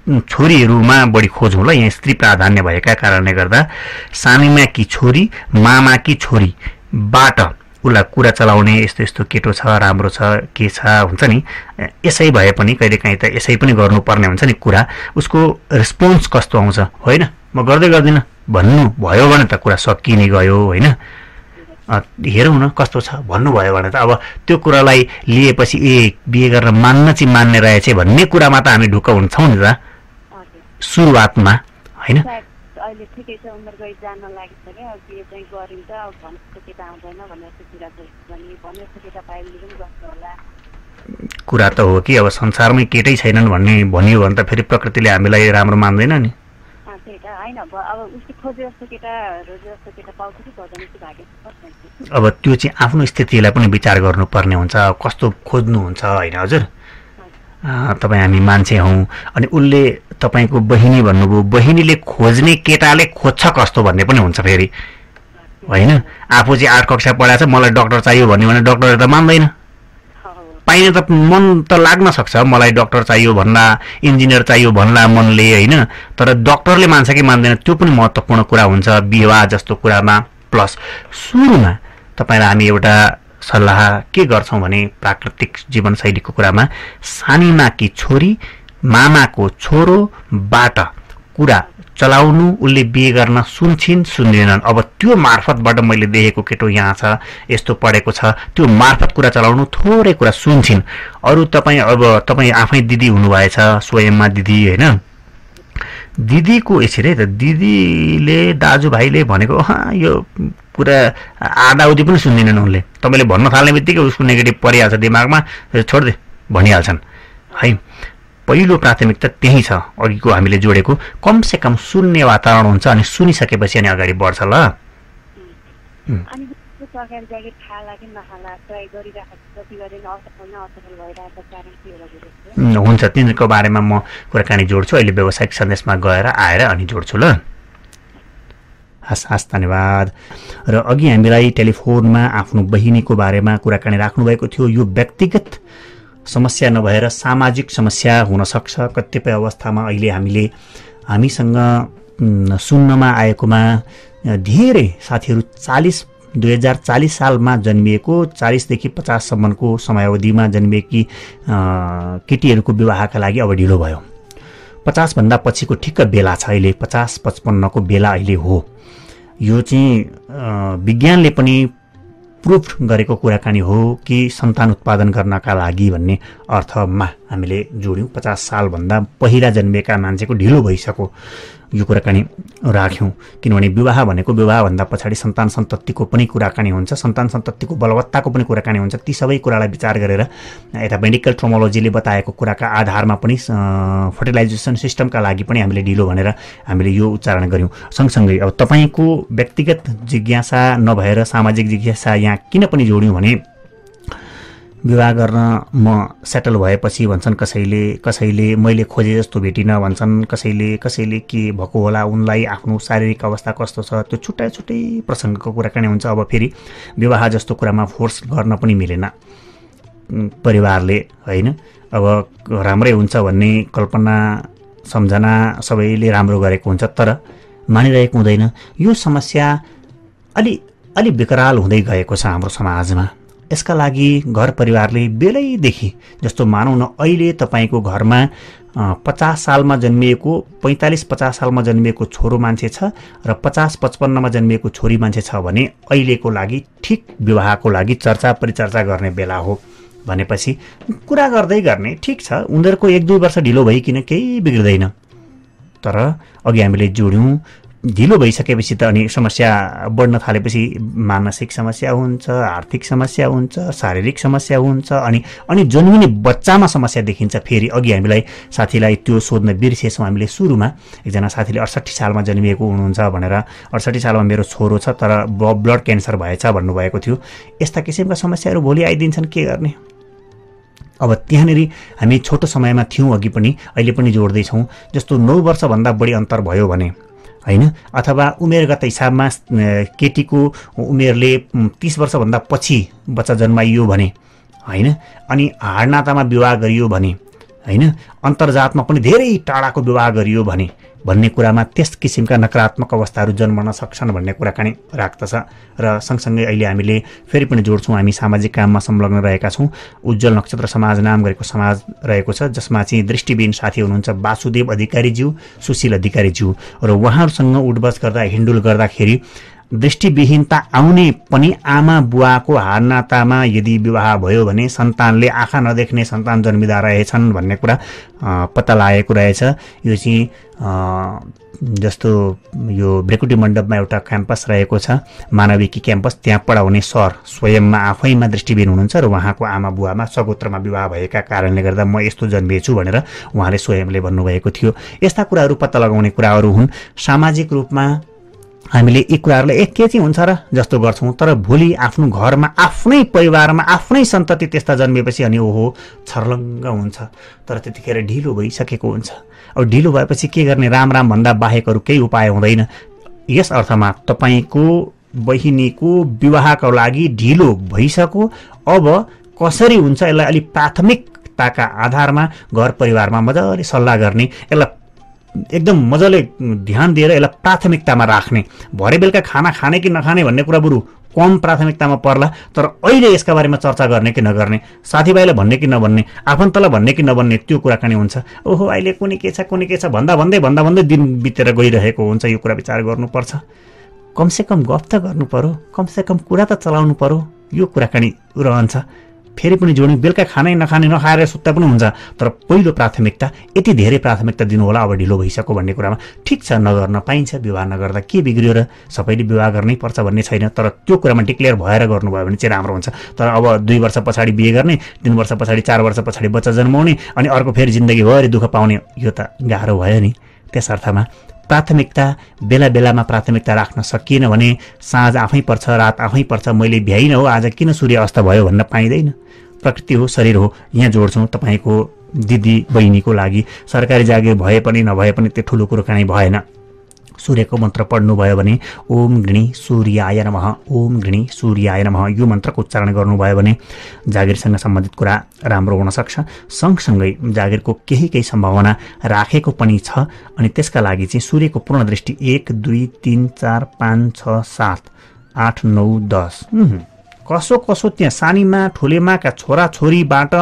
छोरीहरूमा बढी खोजौँ ल, यहाँ स्त्री प्राधान्य भएका कारणले गर्दा सानीमाकी छोरी, मामाकी छोरीबाट उसलाई कुरा चलाउने यस्तो यस्तो केटो छ, राम्रो छ, के छ हुन्छ नि। यसै भए पनि कहिलेकाहीँ त यसै पनि गर्नुपर्ने हुन्छ नि कुरा। उसको रेस्पोन्स कस्तो आउँछ, होइन म गर्दिनँ भन्नु भयो भने त कुरा सकिने गयो होइन। हेरौँ न कस्तो छ भन्नुभयो भने त अब त्यो कुरालाई लिएपछि बिहे गर्न मान्ने रहेछ भन्ने कुरामा त हामी ढुक्क हुन्छौँ नि त सुरुवातमा होइन। अहिले ठिकै छ, उमेर गइ जान लागेको छ क्या, बिहे चाहिँ गरिन्छ भनेको केटा आउँदैन भनेर कुरा भनेर केटा पाइले पनि गर्छ होला। कुरा त हो कि अब संसारमै केटै छैनन् भन्ने भनियो भने त फेरि प्रकृतिले हामीलाई राम्रो मान्दैन नि। होइन अब उसले खोजे जस्तो केटाहरू जस्तो केटा पाउँछ कि पाउँदैन कि भाग्य। अब त्यो चाहिँ आफ्नो स्थितिलाई पनि विचार गर्नुपर्ने हुन्छ, कस्तो खोज्नुहुन्छ होइन हजुर। तपाईँ हामी मान्छे हौँ, अनि उसले तपाईँको बहिनी भन्नुभयो, बहिनीले खोज्ने केटाले खोज्छ कस्तो भन्ने पनि हुन्छ फेरि होइन। आफू चाहिँ 8 कक्षा पढाएको छ, मलाई डक्टर चाहियो भन्यो भने डक्टरले त मान्दैन। पाइन त मन त लाग्न सक्छ, मलाई डक्टर चाहियो भन्ला, इन्जिनियर चाहियो भन्ला मनले होइन, तर डक्टरले मान्छ कि मान्दैन त्यो पनि महत्त्वपूर्ण कुरा हुन्छ विवाह जस्तो कुरामा। प्लस सुरुमा तपाईँलाई हामी एउटा सल्लाह के गर्छौँ भने प्राकृतिक जीवनशैलीको कुरामा सानीमाकी छोरी मामाको छोरोबाट कुरा चलाउनु, उसले बिहे गर्न सुन्छन् सुन्दैनन्। अब त्यो मार्फतबाट मैले देखेको केटो यहाँ छ, यस्तो पढेको छ, त्यो मार्फत कुरा चलाउनु, थोरै कुरा सुन्छन्। अरू तपाईँ आफै दिदी हुनुभएछ, स्वयंमा दिदी होइन, दिदीको यसरी है त दिदीले दाजुभाइले भनेको यो कुरा आधाउधी पनि सुन्दैनन् उनले। तपाईँले भन्न थाल्ने बित्तिकै उसको नेगेटिभ परिहाल्छ दिमागमा, छोड्दे भनिहाल्छन् है। पहिलो प्राथमिकता त्यही छ, अघिको हामीले जोडेको कमसेकम सुन्ने वातावरण हुन्छ, अनि सुनिसकेपछि अनि अगाडि बढ्छ ल। हुन्छ, तिनीहरूको बारेमा म कुराकानी जोड्छु अहिले व्यावसायिक सन्देशमा गएर आएर अनि जोड्छु ल। हस् हस्, धन्यवाद। र अघि हामीलाई टेलिफोनमा आफ्नो बहिनीको बारेमा कुराकानी राख्नुभएको थियो। यो व्यक्तिगत समस्या नभएर सामाजिक समस्या हुनसक्छ कतिपय अवस्थामा। अहिले हामीसँग सुन्नमा आएकोमा धेरै साथीहरू 2040 सालमा जन्मिएको 40 देखि 50 सम्मको समयावधिमा जन्मिएकी केटीहरूको विवाहका लागि अब ढिलो भयो। 50 भन्दा पछिको ठिक्क बेला छ अहिले, 50-55 को बेला अहिले हो। यो चाहिँ विज्ञानले पनि प्रुफ गरेको कुराकानी हो कि सन्तान उत्पादन गर्नका लागि भन्ने अर्थमा हामीले जोड्यौँ। 50 सालभन्दा पहिला जन्मिएका मान्छेको ढिलो भइसक्यो यो कुराकानी राख्यौँ, किनभने विवाह भनेको विवाहभन्दा पछाडि सन्तान सन्ततिको पनि कुराकानी हुन्छ, सन्तान सन्ततिको बलवत्ताको पनि कुराकानी हुन्छ। ती सबै कुरालाई विचार गरेर यता मेडिकल ट्रोमोलोजीले बताएको कुराका आधारमा पनि फर्टिलाइजेसन सिस्टमका लागि पनि हामीले ढिलो भनेर हामीले यो उच्चारण गऱ्यौँ। सँगसँगै अब तपाईँको व्यक्तिगत जिज्ञासा नभएर सामाजिक जिज्ञासा यहाँ किन पनि जोड्यौँ भने विवाह गर्न म सेटल भएपछि भन्छन् कसैले मैले खोजे जस्तो भेटिनँ भन्छन्, कसैले के भएको होला, उनलाई आफ्नो शारीरिक अवस्था कस्तो छ, त्यो छुट्टै प्रसङ्गको कुराकानी हुन्छ। अब फेरि विवाह जस्तो कुरामा फोर्स गर्न पनि मिलेन परिवारले होइन। अब राम्रै हुन्छ भन्ने कल्पना सम्झना सबैले राम्रो गरेको हुन्छ, तर मानिरहेको हुँदैन। यो समस्या अलि विकराल हुँदै गएको छ हाम्रो समाजमा। यसका लागि घर परिवारले बेलैदेखि जस्तो मानौँ न, अहिले तपाईँको घरमा 50 सालमा जन्मिएको 45-50 सालमा जन्मिएको छोरो मान्छे छ र 50-55 जन्मिएको छोरी मान्छे छ भने अहिलेको लागि ठिक विवाहको लागि चर्चा परिचर्चा गर्ने बेला हो भनेपछि कुरा गर्दै गर्ने ठिक छ। उनीहरूको 1-2 वर्ष ढिलो भइकिन केही बिग्रिँदैन, तर अघि हामीले जोड्यौँ ढिलो भइसकेपछि त अनि समस्या बढ्न थालेपछि मानसिक समस्या हुन्छ, आर्थिक समस्या हुन्छ, शारीरिक समस्या हुन्छ, अनि जन्मिने बच्चामा समस्या देखिन्छ। फेरि अघि हामीलाई साथीलाई त्यो सोध्न बिर्सेछौँ हामीले सुरुमा, एकजना साथीले 68 सालमा जन्मिएको हुनुहुन्छ भनेर, 68 सालमा मेरो छोरो छ तर ब्लड क्यान्सर भएछ भन्नुभएको थियो। यस्ता किसिमका समस्याहरू भोलि आइदिन्छन्, के गर्ने। अब त्यहाँनिर हामी छोटो समयमा थियौँ अघि पनि, अहिले पनि जोड्दैछौँ। जस्तो 9 वर्षभन्दा बढी अन्तर भयो भने होइन, अथवा उमेरगत हिसाबमा केटीको उमेरले 30 वर्षभन्दा पछि बच्चा जन्माइयो भने होइन, अनि हाडनातामा विवाह गरियो भने होइन, अन्तर्जातमा पनि धेरै टाढाको विवाह गरियो भने भन्ने कुरामा त्यस किसिमका नकारात्मक अवस्थाहरू जन्मन सक्छन् भन्ने कुराकानी राख्दछ। र सँगसँगै अहिले हामीले फेरि पनि जोड्छौँ, हामी सामाजिक काममा संलग्न रहेका छौँ। उज्जवल नक्षत्र समाज नाम गरेको समाज रहेको छ, जसमा चाहिँ दृष्टिविहीन साथी हुनुहुन्छ वासुदेव अधिकारीज्यू, सुशील अधिकारीज्यू, र उहाँहरूसँग उठबस गर्दा हिन्डुल गर्दाखेरि दृष्टिविहीनता आउने पनि आमा बुवाको हाडनातामा यदि विवाह भयो भने सन्तानले आँखा नदेख्ने सन्तान जन्मिँदा रहेछन् भन्ने कुरा पत्ता लागेको रहेछ। यो चाहिँ जस्तो यो ब्रेकुटी मण्डपमा एउटा क्याम्पस रहेको छ, मानविकी क्याम्पस, त्यहाँ पढाउने सर स्वयंमा आफैमा दृष्टिविहीन हुनुहुन्छ र उहाँको आमा बुवामा सगोत्रमा विवाह भएका कारणले गर्दा म यस्तो जन्मिएछु भनेर उहाँले स्वयंले भन्नुभएको थियो। यस्ता कुराहरू पत्ता लगाउने कुराहरू हुन्। सामाजिक रूपमा हामीले यी कुराहरूलाई के चाहिँ हुन्छ र जस्तो गर्छौँ, तर भोलि आफ्नो घरमा आफ्नै परिवारमा आफ्नै सन्तति त्यस्ता जन्मिएपछि अनि ओहो छर्लङ्ग हुन्छ, तर त्यतिखेर ढिलो भइसकेको हुन्छ। अब ढिलो भएपछि के गर्ने, राम राम भन्दा बाहेक अरू केही उपाय हुँदैन। यस अर्थमा तपाईँको बहिनीको विवाहको लागि ढिलो भइसक्यो, अब कसरी हुन्छ यसलाई अलिक प्राथमिकताका आधारमा घर परिवारमा मजाले सल्लाह गर्ने, यसलाई एकदम मजाले ध्यान दिएर यसलाई प्राथमिकतामा राख्ने। भरे बेलुका खाना खाने कि नखाने भन्ने कुरा बरु कम प्राथमिकतामा पर्ला, तर अहिले यसका बारेमा चर्चा गर्ने कि नगर्ने, साथीभाइलाई भन्ने कि नभन्ने, आफन्तलाई भन्ने कि नभन्ने त्यो कुराकानी हुन्छ। ओहो अहिले कुनै के छ भन्दा भन्दै दिन बितेर गइरहेको हुन्छ। यो कुरा विचार गर्नुपर्छ। कमसेकम गफ त गर्नु पर्यो, कमसेकम कुरा त चलाउनु पर्यो। यो कुराकानी रहन्छ। फेरि पनि जोड्ने, बेलुका खानै नखाने नखाएर सुत्ता पनि हुन्छ, तर पहिलो प्राथमिकता यति धेरै प्राथमिकता दिनु होला अब ढिलो भइसक्यो भन्ने कुरामा। ठिक छ, नगर्न पाइन्छ, विवाह नगर्दा के बिग्रियो र, सबैले विवाह गर्नै पर्छ भन्ने छैन, तर त्यो कुरामा डिक्लेयर भएर गर्नुभयो भने चाहिँ राम्रो हुन्छ। तर अब 2 वर्ष पछाडि बिहे गर्ने, 3 वर्ष पछाडि 4 वर्ष पछाडि बच्चा जन्माउने अनि अर्को फेरि जिन्दगीभरि दुःख पाउने, यो त गाह्रो भयो नि। त्यस अर्थमा प्राथमिकता बेला बेलामा प्राथमिकता राख्न सकिएन भने साँझ आफै पर्छ, रात आफै पर्छ, मैले भ्याइन हो आज किन सूर्य अस्त भयो भन्न पाइँदैन। प्रकृति हो, शरीर हो। यहाँ जोड्छौँ तपाईँको दिदी बहिनीको लागि सरकारी जागिर भए पनि नभए पनि त्यो ठुलो कुरो काहीँ भएन। सूर्यको मन्त्र पढ्नुभयो भने ओम गृणी सूर्याय नमः, ओम गृणी सूर्याय नमः, यो मन्त्रको उच्चारण गर्नुभयो भने जागिरसँग सम्बन्धित कुरा राम्रो हुन सक्छ। सँगसँगै जागिरको केही सम्भावना राखेको पनि छ अनि त्यसका लागि चाहिँ सूर्यको पूर्ण दृष्टि 1 2 3 4 5 6 7 8 9 10 कसो त्यहाँ सानीमा ठुलेमाका छोराछोरीबाट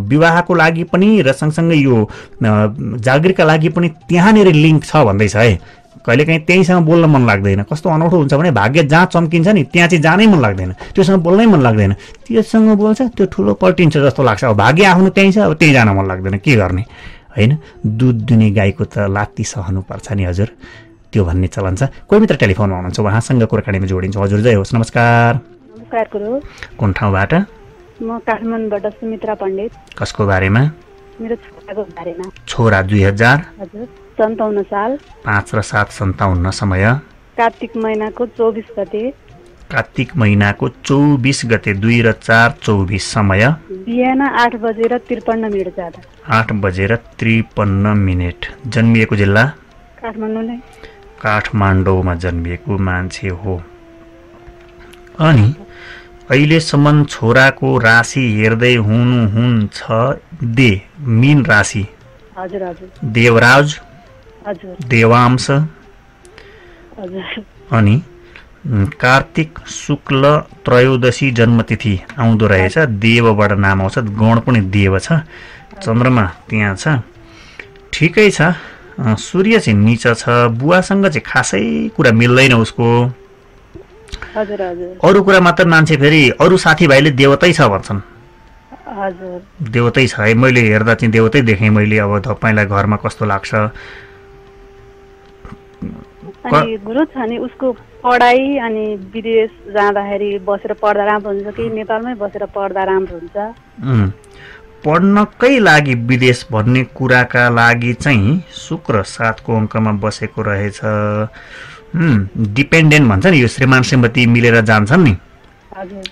विवाहको लागि पनि र सँगसँगै यो जागिरका लागि पनि त्यहाँनिर लिङ्क छ भन्दैछ है। कहिलेकाहीँ त्यहीसँग बोल्न मन लाग्दैन। कस्तो अनौठो हुन्छ भने भाग्य जहाँ चम्किन्छ नि त्यहाँ चाहिँ जानै मन लाग्दैन, त्योसँग बोल्नै मन लाग्दैन। त्योसँग बोल्छ त्यो ठुलो पल्टिन्छ जस्तो लाग्छ। अब भाग्य आफ्नो त्यहीँ छ, अब त्यहीँ जान मन लाग्दैन, के गर्ने होइन। दुध दुने गाईको त लात्ती सहनुपर्छ नि हजुर, त्यो भन्ने चलन छ। कोही मित्र टेलिफोनमा हुनुहुन्छ, उहाँसँग कुराकानीमा जोडिन्छौँ। हजुर जय होस्, नमस्कार। नमस्कार गुरु। कुन ठाउँबाट? म काठमाडौँबाट सुमित्रा पण्डित। कसको बारेमा? मेरो छोराको बारेमा। छोरा 2000 हजुर 57 साल 5 र 7 57 समय कार्तिक महिनाको 24 गते। कार्तिक महिनाको 24 गते 2 र 4 24 समय बिहान 8:53 जाँदा। 8:53 जन्मिएको जिल्ला काठमाडौँ नै। काठमाडौँमा जन्मिएको मान्छे हो। अनि अहिलेसम्म छोराको राशि हेर्दै हुनुहुन्छ मीन राशि। हजुर हजुर। देवराज, हजुर देवांश, हजुर। अनि कार्तिक शुक्ल त्रयोदशी जन्मतिथि आउँदो रहेछ। देवबाट नाम आउँछ, गण पनि देव छ, चन्द्रमा त्यहाँ छ। ठिकै छ। सूर्य चाहिँ नीच छ। बुवासँग चाहिँ खासै कुरा मिल्दैन उसको। हजुर हजुर। अरू कुरा मात्र मान्छे फेरि अरू साथीभाइले देवतै छ भन्छन्। हजुर देवतै छ है, मैले हेर्दा चाहिँ देवतै देखेँ मैले। अब तपाईँलाई घरमा कस्तो लाग्छ? अनि गुरु छ नि उसको पढाइ अनि विदेश जाँदाखेरि बसेर पढ्दा राम्रो हुन्छ कि नेपालमै बसेर पढ्दा राम्रो हुन्छ? पढ्नकै लागि विदेश भन्ने कुराका लागि चाहिँ शुक्र 7 को अङ्कमा बसेको रहेछ। डिपेन्डेन्ट भन्छ नि, यो श्रीमान श्रीमती मिलेर जान्छन् नि,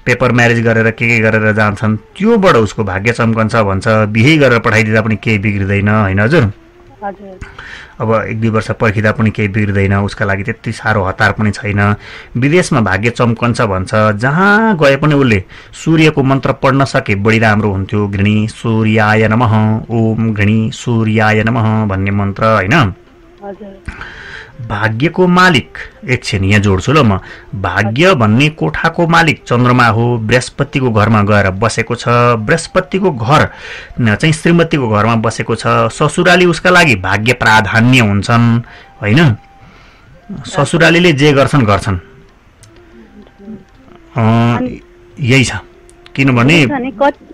पेपर म्यारेज गरेर के गरेर जान्छन्, त्योबाट उसको भाग्य चम्कन्छ भन्छ। बिहे गरेर पठाइदिँदा पनि केही बिग्रिँदैन होइन हजुर? अब 1-2 वर्ष पर्खिँदा पनि केही बिग्रिँदैन, उसका लागि त्यति साह्रो हतार पनि छैन। विदेशमा भाग्य चम्कन्छ भन्छ। जहाँ गए पनि उसले सूर्यको मन्त्र पढ्न सके बढी राम्रो हुन्थ्यो। गृणी सूर्याय नमः, ओम गृणी सूर्याय नमः भन्ने मन्त्र होइन। भाग्यको मालिक एकछिन यहाँ जोड्छु ल म। भाग्य भन्ने कोठाको मालिक चन्द्रमा हो, बृहस्पतिको घरमा गएर बसेको छ। बृहस्पतिको घर चाहिँ श्रीमतीको घरमा बसेको छ। ससुराली उसका लागि भाग्य प्राधान्य हुन्छन् होइन। ससुरालीले जे गर्छन् यही छ किनभने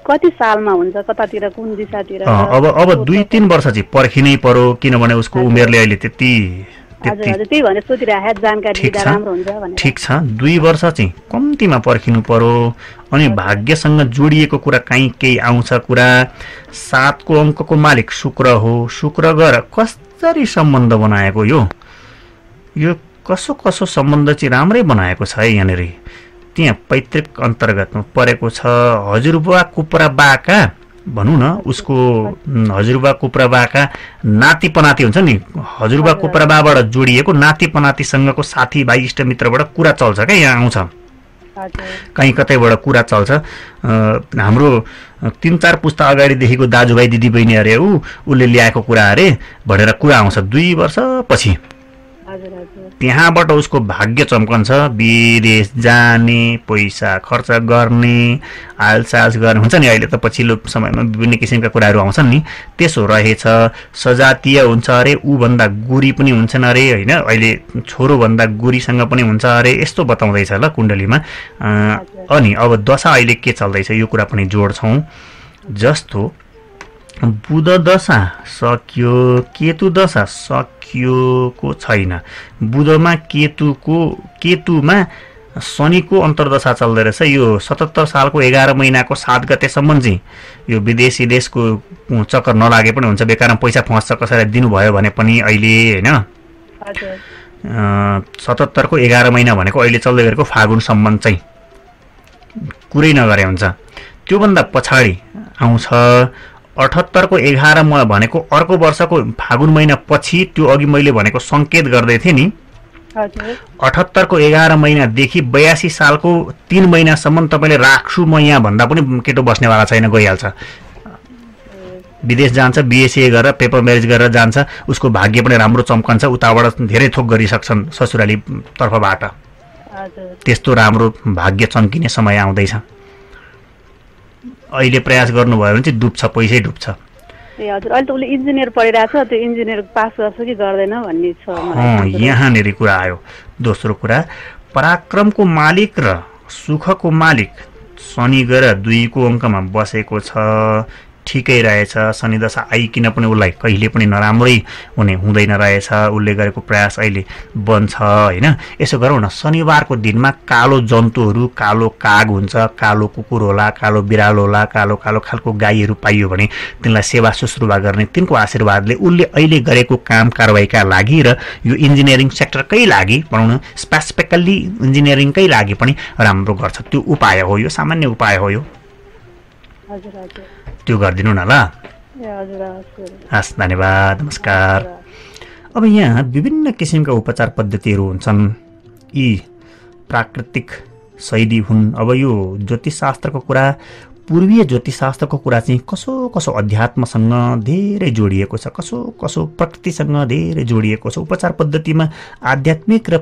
कति सालमा हुन्छ कतातिर कुन दिशातिर अब 2-3 वर्ष चाहिँ पर्खिनै पर्यो किनभने उसको उमेरले अहिले त्यति ठिक छ 2 वर्ष चाहिँ कम्तीमा पर्खिनु पर्यो अनि भाग्यसँग जोडिएको कुरा कहीँ केही आउँछ कुरा 7 को अङ्कको मालिक शुक्र हो शुक्र गएर कसरी सम्बन्ध बनाएको यो कसो सम्बन्ध चाहिँ राम्रै बनाएको छ है यहाँनिर त्यहाँ पैतृक अन्तर्गतमा परेको छ हजुरबुवा कुप्रा बाका भनौँ न उसको हजुरबा कुप्रा बाका नाति पनाति हुन्छ नि हजुरबा कुप्रा बाबाट जोडिएको नाति पनातिसँगको साथीभाइ इष्टमित्रबाट कुरा चल्छ क्या यहाँ आउँछ कहीँ कतैबाट कुरा चल्छ हाम्रो 3-4 पुस्ता अगाडिदेखिको दाजुभाइ दिदीबहिनी अरे उसले ल्याएको कुरा अरे भनेर कुरा आउँछ 2 वर्षपछि त्यहाँबाट उसको भाग्य चम्कन्छ विदेश जाने पैसा खर्च गर्ने आलसाल गर्ने हुन्छ नि अहिले त पछिल्लो समयमा विभिन्न किसिमका कुराहरू आउँछन् नि त्यसो रहेछ सजातीय हुन्छ अरे ऊभन्दा गुरी पनि हुन्छन् अरे होइन अहिले छोरोभन्दा गुरीसँग पनि हुन्छ अरे यस्तो बताउँदैछ ल कुण्डलीमा अनि अब दशा अहिले के चल्दैछ यो कुरा पनि जोड्छौँ जस्तो बुध दशा सक्यो केतु दशा सकिएको छैन बुधमा केतुमा शनिको अन्तर्दशा चल्दै रहेछ यो 77 सालको 11 महिनाको 7 गतेसम्म चाहिँ यो विदेशी देशको चक्कर नलागे पनि हुन्छ बेकारमा पैसा फस्छ कसैलाई दिनुभयो भने पनि अहिले होइन 77 को 11 महिना भनेको अहिले चल्दै गरेको फागुनसम्म चाहिँ कुरै नगरे हुन्छ त्योभन्दा पछाडि आउँछ 78 को 11 भनेको अर्को वर्षको फागुन महिना पछि त्यो अघि मैले भनेको सङ्केत गर्दै थिएँ नि 78 को 11 महिनादेखि 82 सालको 3 महिनासम्म तपाईँले राख्छु म यहाँ भन्दा पनि केटो बस्नेवाला छैन गइहाल्छ विदेश जान्छ बिएसए गरेर पेपर म्यारेज गरेर जान्छ उसको भाग्य पनि राम्रो चम्कन्छ उताबाट धेरै थोक गरिसक्छन् ससुराली तर्फबाट त्यस्तो राम्रो भाग्य चम्किने समय आउँदैछ अहिले प्रयास गर्नुभयो भने चाहिँ डुब्छ पैसै डुब्छ ए हजुर अहिले त उले इन्जिनियर पढिरहेछ त्यो इन्जिनियर पास गर्छ कि गर्दैन भन्ने छ यहाँनिर कुरा आयो दोस्रो कुरा पराक्रमको मालिक र सुखको मालिक शनि गएर 2 को अङ्कमा बसेको छ ठिकै रहेछ शनि दशा आइकिन पनि उसलाई कहिले पनि नराम्रै हुँदैन रहेछ उसले गरेको प्रयास अहिले बन्छ होइन यसो गरौँ न शनिबारको दिनमा कालो जन्तुहरू कालो काग हुन्छ कालो कुकुर होला कालो बिरालो होला कालो खालको गाईहरू पाइयो भने तिनलाई सेवा शुश्रूषा गर्ने तिनको आशीर्वादले उसले अहिले गरेको काम कारबाहीका लागि र यो इन्जिनियरिङ सेक्टरकै लागि भनौँ न स्पेसिफिकल्ली इन्जिनियरिङकै लागि पनि राम्रो गर्छ त्यो उपाय हो यो सामान्य उपाय हो यो त्यो गरिदिनु न ल हस् धन्यवाद नमस्कार अब यहाँ विभिन्न किसिमका उपचार पद्धतिहरू हुन्छन् यी प्राकृतिक शैली हुन् अब यो ज्योतिषशास्त्रको कुरा पूर्वीय ज्योतिषशास्त्रको कुरा चाहिँ कसो अध्यात्मसँग धेरै जोडिएको छ कसो प्रकृतिसँग धेरै जोडिएको छ उपचार पद्धतिमा आध्यात्मिक र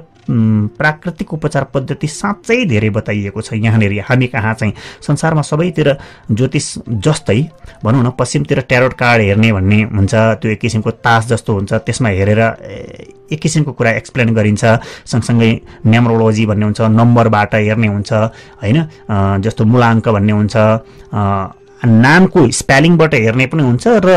प्राकृतिक उपचार पद्धति साँच्चै धेरै बताइएको छ यहाँनिर हामी कहाँ चाहिँ संसारमा सबैतिर ज्योतिष जस्तै भनौँ न पश्चिमतिर ट्यारोट कार्ड हेर्ने भन्ने हुन्छ त्यो एक किसिमको तास जस्तो हुन्छ त्यसमा हेरेर एक किसिमको कुरा एक्सप्लेन गरिन्छ सँगसँगै न्युमरोलोजी भन्ने हुन्छ नम्बरबाट हेर्ने हुन्छ होइन जस्तो मूलाङ्क भन्ने हुन्छ नामको स्पेलिङबाट हेर्ने पनि हुन्छ र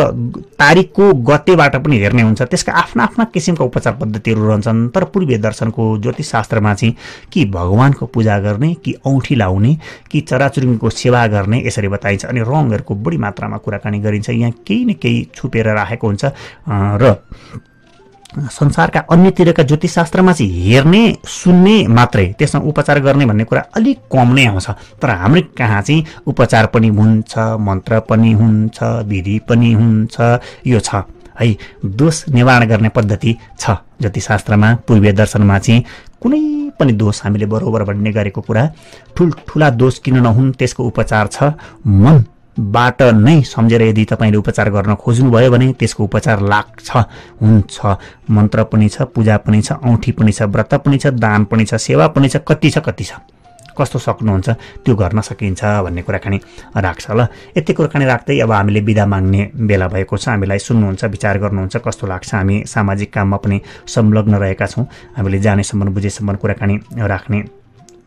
तारिकको गतेबाट पनि हेर्ने हुन्छ त्यसका आफ्ना आफ्ना किसिमका उपचार पद्धतिहरू रहन्छन् तर पूर्वीय दर्शनको ज्योतिषशास्त्रमा चाहिँ कि भगवानको पूजा गर्ने कि औँठी लाउने कि चराचुरुङ्गीको सेवा गर्ने यसरी बताइन्छ अनि रङहरूको बढी मात्रामा कुराकानी गरिन्छ यहाँ केही न केही छुपेर राखेको हुन्छ र संसारका अन्यतिरका ज्योतिषशास्त्रमा चाहिँ हेर्ने सुन्ने मात्रै त्यसमा उपचार गर्ने भन्ने कुरा अलिक कम नै आउँछ तर हाम्रो कहाँ चाहिँ उपचार पनि हुन्छ मन्त्र पनि हुन्छ विधि पनि हुन्छ यो छ है दोष निवारण गर्ने पद्धति छ ज्योतिषशास्त्रमा पूर्वीय दर्शनमा चाहिँ कुनै पनि दोष हामीले बरोबर भन्ने गरेको कुरा ठुला दोष किन नहुन् त्यसको उपचार छ मनबाट नै सम्झेर यदि तपाईँले उपचार गर्न खोज्नुभयो भने त्यसको उपचार लाग्छ हुन्छ मन्त्र पनि छ पूजा पनि छ औँठी पनि छ व्रत पनि छ दान पनि छ सेवा पनि छ कति छ कस्तो सक्नुहुन्छ त्यो गर्न सकिन्छ भन्ने कुराकानी राख्छ ल यति कुराकानी राख्दै अब हामीले बिदा माग्ने बेला भएको छ हामीलाई सुन्नुहुन्छ विचार गर्नुहुन्छ कस्तो लाग्छ हामी सामाजिक काममा पनि संलग्न रहेका छौँ हामीले जानेसम्म बुझेसम्म कुराकानी राख्ने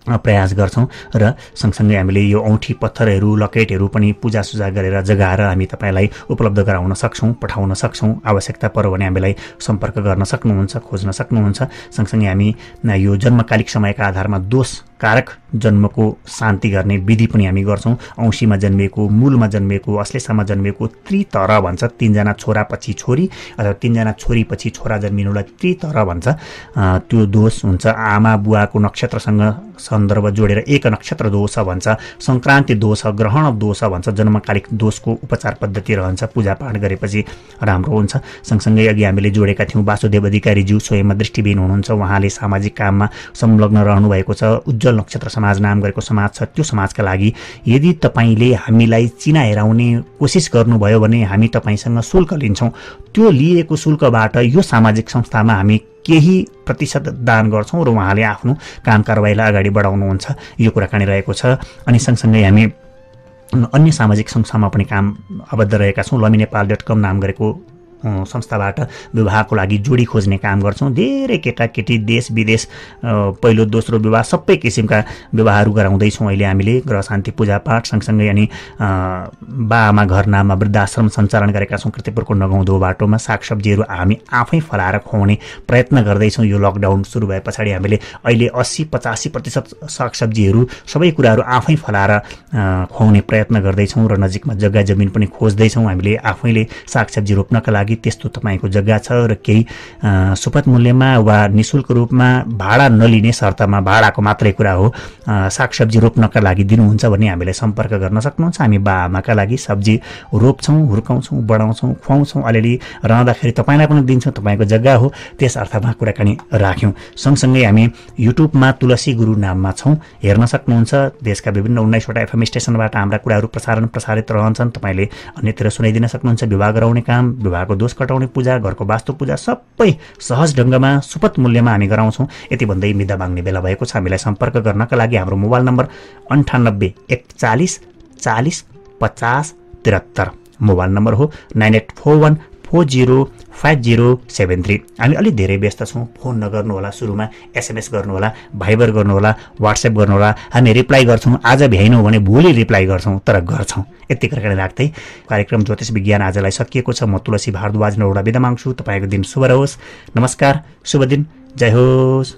प्रयास गर्छौँ र सँगसँगै हामीले यो औँठी पत्थरहरू लकेटहरू पनि पूजासुजा गरेर जगाएर हामी तपाईँलाई उपलब्ध गराउन सक्छौँ, पठाउन सक्छौँ। आवश्यकता पर्यो भने हामीलाई सम्पर्क गर्न सक्नुहुन्छ, खोज्न सक्नुहुन्छ। सँगसँगै हामी यो जन्मकालिक समयका आधारमा दोष कारक जन्मको शान्ति गर्ने विधि पनि हामी गर्छौँ। औँसीमा जन्मिएको, मूलमा जन्मिएको, अश्लेषामा जन्मिएको त्रितर भन्छ। 3 जना छोरा पछि छोरी अथवा 3 जना छोरी पछि छोरा जन्मिनुलाई त्रितर भन्छ। त्यो दोष हुन्छ। आमा बुवाको नक्षत्रसँग सन्दर्भ जोडेर एक नक्षत्र दोष भन्छ, सङ्क्रान्ति दोष, ग्रहण दोष भन्छ। जन्मकालिक दोषको उपचार पद्धति रहन्छ, पूजापाठ गरेपछि राम्रो हुन्छ। सँगसँगै अघि हामीले जोडेका थियौँ वासुदेव अधिकारीज्यू स्वयंमा दृष्टिविहीन हुनुहुन्छ। उहाँले सामाजिक काममा संलग्न रहनुभएको छ। उज्जवल नक्षत्र समाज नाम गरेको समाज छ, त्यो समाजका लागि यदि तपाईँले हामीलाई चिना हेराउने कोसिस गर्नुभयो भने हामी तपाईँसँग शुल्क लिन्छौँ। त्यो लिएको शुल्कबाट यो सामाजिक संस्थामा हामी केही प्रतिशत दान गर्छौँ र उहाँले आफ्नो काम कारबाहीलाई अगाडि बढाउनुहुन्छ। यो कुराकानी रहेको छ। अनि सँगसँगै हामी अन्य सामाजिक संस्थामा पनि काम आबद्ध रहेका छौँ। लमीनेपाल.com नाम गरेको संस्थाबाट विवाहको लागि जोडी खोज्ने काम गर्छौँ। धेरै केटाकेटी देश विदेश पहिलो दोस्रो विवाह सबै किसिमका विवाहहरू गराउँदैछौँ अहिले हामीले। ग्रह शान्ति पूजापाठ सँगसँगै अनि बाआमा घर नाममा वृद्धाश्रम सञ्चालन गरेका छौँ। कृतिपुरको नगौँदो बाटोमा सागसब्जीहरू हामी आफै फलाएर खुवाउने प्रयत्न गर्दैछौँ। यो लकडाउन सुरु भए पछाडि हामीले अहिले 80-85% सागसब्जीहरू सबै कुराहरू आफै फलाएर खुवाउने प्रयत्न गर्दैछौँ र नजिकमा जग्गा जमिन पनि खोज्दैछौँ हामीले आफैले सागसब्जी रोप्नका लागि। त्यस्तो तपाईँको जग्गा छ र केही सुपथ मूल्यमा वा निःशुल्क रूपमा भाडा नलिने शर्तमा, भाडाको मात्रै कुरा हो, सागसब्जी रोप्नका लागि दिनुहुन्छ भने हामीलाई सम्पर्क गर्न सक्नुहुन्छ। हामी बाआमाका लागि सब्जी रोप्छौँ, हुर्काउँछौँ, बढाउँछौँ, खुवाउँछौँ। अलिअलि रहँदाखेरि तपाईँलाई पनि दिन्छौँ, तपाईँको जग्गा हो, त्यस अर्थमा कुराकानी राख्यौँ। सँगसँगै हामी युट्युबमा तुलसी गुरु नाममा छौँ, हेर्न सक्नुहुन्छ। देशका विभिन्न 19वटा FM स्टेसनबाट हाम्रा कुराहरू प्रसारित रहन्छन्। तपाईँले अन्यतिर सुनाइदिन सक्नुहुन्छ। विवाह गराउने काम, विवाहको दोष कटाउने पूजा, घरको वास्तु पूजा सबै सहज ढङ्गमा सुपथ मूल्यमा हामी गराउँछौँ। यति भन्दै बिदा माग्ने बेला भएको छ। हामीलाई सम्पर्क गर्नका लागि हाम्रो मोबाइल नम्बर 98 41 40 50 73 मोबाइल नम्बर हो। 9841 405073। हामी अलिक धेरै व्यस्त छौँ। फोन नगर्नुहोला, सुरुमा SMS गर्नुहोला, भाइबर गर्नुहोला, व्हाट्सएप गर्नुहोला। हामी रिप्लाई गर्छौँ। आज भ्याइनौँ भने भोलि रिप्लाई गर्छौँ, तर गर्छौँ। यति गरेर राख्दै कार्यक्रम ज्योतिष विज्ञान आजलाई सकिएको छ। म तुलसी भारद्वाज नौडा बिदा माग्छु। तपाईँको दिन शुभ रहोस्। नमस्कार, शुभ दिन, जय होस्।